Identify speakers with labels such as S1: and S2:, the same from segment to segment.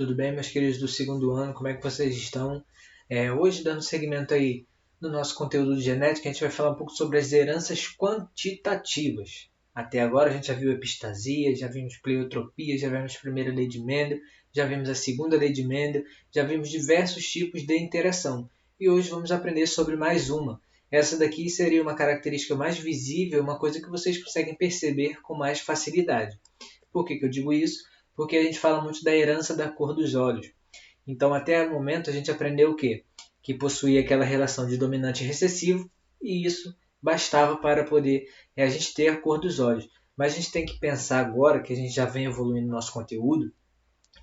S1: tudo bem, meus queridos do segundo ano? Como é que vocês estão? Hoje, dando seguimento aí no nosso conteúdo de genética, a gente vai falar um pouco sobre as heranças quantitativas. Até agora a gente já viu epistasia, já vimos pleiotropia, já vimos a primeira lei de Mendel, já vimos a segunda lei de Mendel, já vimos diversos tipos de interação. E hoje vamos aprender sobre mais uma. Essa daqui seria uma característica mais visível, uma coisa que vocês conseguem perceber com mais facilidade. Por que eu digo isso? Porque a gente fala muito da herança da cor dos olhos. Então, até o momento, a gente aprendeu o quê? Que possuía aquela relação de dominante e recessivo, e isso bastava para poder a gente ter a cor dos olhos. Mas a gente tem que pensar agora, que a gente já vem evoluindo no nosso conteúdo,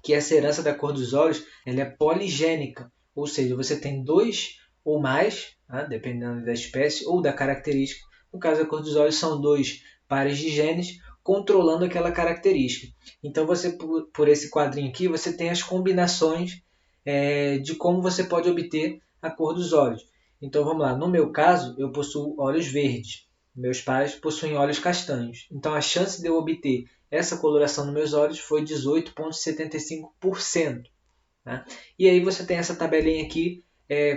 S1: que essa herança da cor dos olhos ela é poligênica, ou seja, você tem dois ou mais, dependendo da espécie ou da característica. No caso da cor dos olhos, são dois pares de genes controlando aquela característica. Então, você por esse quadrinho aqui, você tem as combinações de como você pode obter a cor dos olhos. Então, vamos lá. No meu caso, eu possuo olhos verdes. Meus pais possuem olhos castanhos. Então, a chance de eu obter essa coloração nos meus olhos foi 18,75%. Tá? E aí você tem essa tabelinha aqui,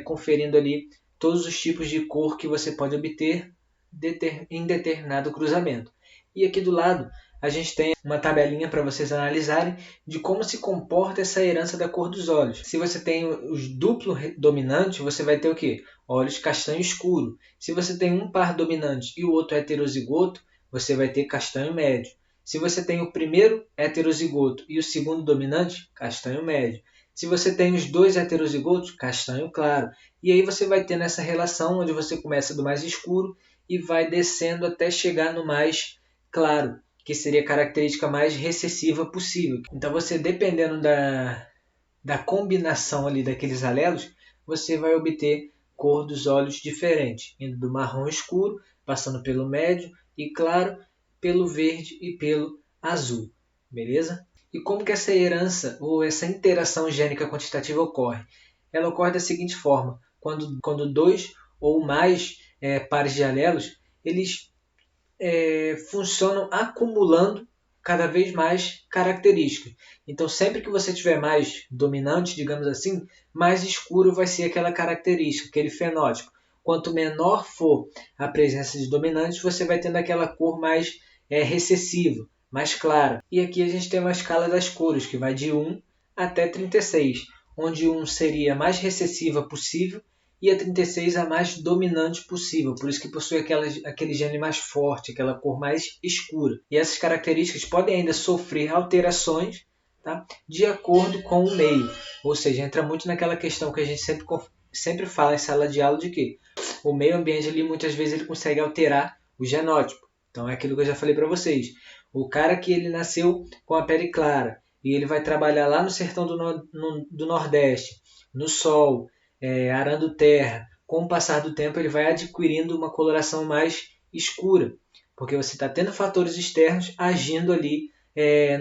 S1: conferindo ali todos os tipos de cor que você pode obter em determinado cruzamento. E aqui do lado a gente tem uma tabelinha para vocês analisarem de como se comporta essa herança da cor dos olhos. Se você tem os duplo dominantes, você vai ter o quê? Olhos castanho escuro. Se você tem um par dominante e o outro heterozigoto, você vai ter castanho médio. Se você tem o primeiro heterozigoto e o segundo dominante, castanho médio. Se você tem os dois heterozigotos, castanho claro. E aí você vai ter nessa relação onde você começa do mais escuro e vai descendo até chegar no mais claro, que seria a característica mais recessiva possível. Então você, dependendo da combinação ali daqueles alelos, você vai obter cor dos olhos diferente, indo do marrom escuro, passando pelo médio e claro, pelo verde e pelo azul. Beleza? E como que essa herança ou essa interação gênica quantitativa ocorre? Ela ocorre da seguinte forma: quando dois ou mais pares de alelos eles funcionam acumulando cada vez mais características. Então, sempre que você tiver mais dominante, digamos assim, mais escuro vai ser aquela característica, aquele fenótipo. Quanto menor for a presença de dominantes, você vai tendo aquela cor mais recessiva, mais clara. E aqui a gente tem uma escala das cores, que vai de 1 até 36, onde 1 seria a mais recessiva possível e a 36 a mais dominante possível, por isso que possui aquele gene mais forte, aquela cor mais escura. E essas características podem ainda sofrer alterações, tá? De acordo com o meio, ou seja, entra muito naquela questão que a gente sempre fala em sala de aula de que o meio ambiente ali muitas vezes ele consegue alterar o genótipo. Então é aquilo que eu já falei para vocês. O cara que ele nasceu com a pele clara e ele vai trabalhar lá no sertão do Nordeste, no sol, arando terra, com o passar do tempo ele vai adquirindo uma coloração mais escura, porque você está tendo fatores externos agindo ali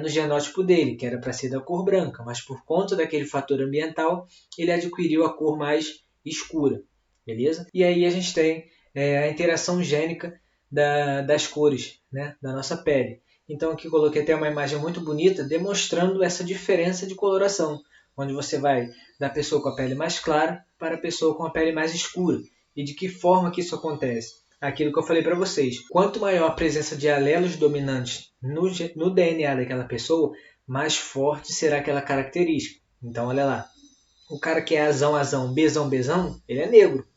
S1: no genótipo dele, que era para ser da cor branca, mas por conta daquele fator ambiental, ele adquiriu a cor mais escura, beleza? E aí a gente tem a interação gênica das cores, né, da nossa pele. Então aqui coloquei até uma imagem muito bonita demonstrando essa diferença de coloração, onde você vai da pessoa com a pele mais clara para a pessoa com a pele mais escura. E de que forma que isso acontece? Aquilo que eu falei para vocês. Quanto maior a presença de alelos dominantes no DNA daquela pessoa, mais forte será aquela característica. Então, olha lá. O cara que é azão, azão, bezão, bezão, ele é negro.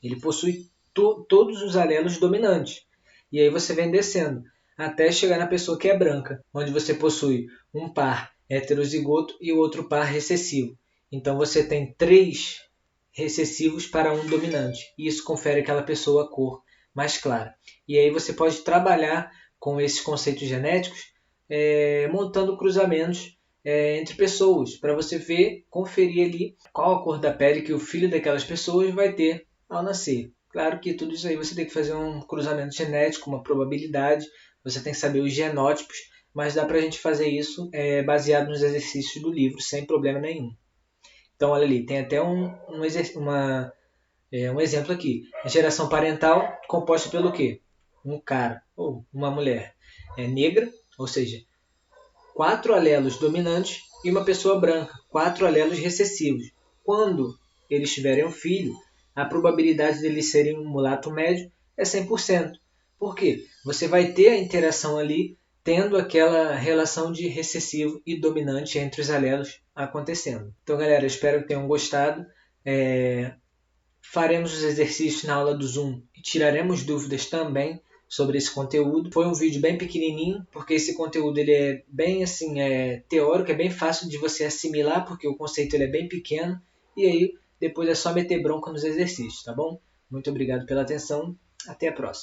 S1: Ele possui todos os alelos dominantes. E aí você vem descendo até chegar na pessoa que é branca, onde você possui um par heterozigoto e o outro par recessivo. Então você tem 3 recessivos para um dominante. E isso confere àquela pessoa a cor mais clara. E aí você pode trabalhar com esses conceitos genéticos, montando cruzamentos entre pessoas, para você ver, conferir ali qual a cor da pele que o filho daquelas pessoas vai ter ao nascer. Claro que tudo isso aí você tem que fazer um cruzamento genético, uma probabilidade, você tem que saber os genótipos, mas dá para a gente fazer isso baseado nos exercícios do livro, sem problema nenhum. Então, olha ali, tem até um exemplo aqui. A geração parental composta pelo quê? Um cara ou uma mulher negra, ou seja, 4 alelos dominantes e uma pessoa branca, 4 alelos recessivos. Quando eles tiverem um filho, a probabilidade de eles serem um mulato médio é 100%. Por quê? Você vai ter a interação ali, tendo aquela relação de recessivo e dominante entre os alelos acontecendo. Então, galera, espero que tenham gostado. Faremos os exercícios na aula do Zoom e tiraremos dúvidas também sobre esse conteúdo. Foi um vídeo bem pequenininho, porque esse conteúdo ele é bem assim, teórico, é bem fácil de você assimilar, porque o conceito ele é bem pequeno, e aí depois é só meter bronca nos exercícios, tá bom? Muito obrigado pela atenção, até a próxima.